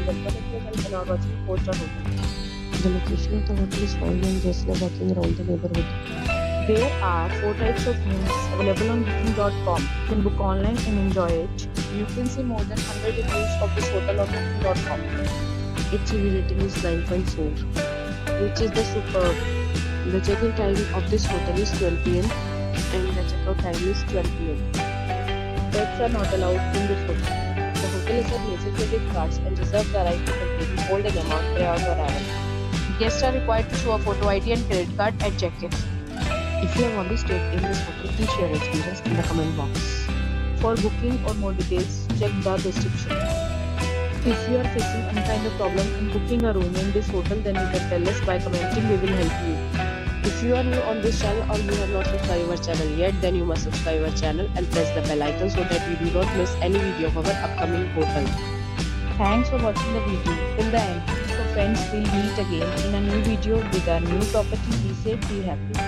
welcome at your home and are watching 4-star hotel. The location of the hotel is fine and guests love walking around the neighborhood. There are 4 types of rooms available on booking.com. You can book online and enjoy it. You can see more than 100 reviews of this hotel on booking.com. Its review rating is 9.4, which is the superb. The check-in time of this hotel is 12 p.m. and the check-out time is 12 p.m. Pets are not allowed in this hotel. The hotel accepts major credit cards and reserves the right to completely hold an amount prior to arrival. Guests are required to show a photo ID and credit card at check-in. If you have already stayed in this hotel, please share your experience in the comment box. For booking or more details, check the description. If you are facing any kind of problem in booking a room in this hotel, then you can tell us by commenting. We will help you. If you are new on this channel or you have not subscribed our channel yet, then you must subscribe our channel and press the bell icon so that you do not miss any video of our upcoming hotel. Thanks for watching the video till the end. So friends, we'll meet again in a new video with a new property. Be safe, be happy.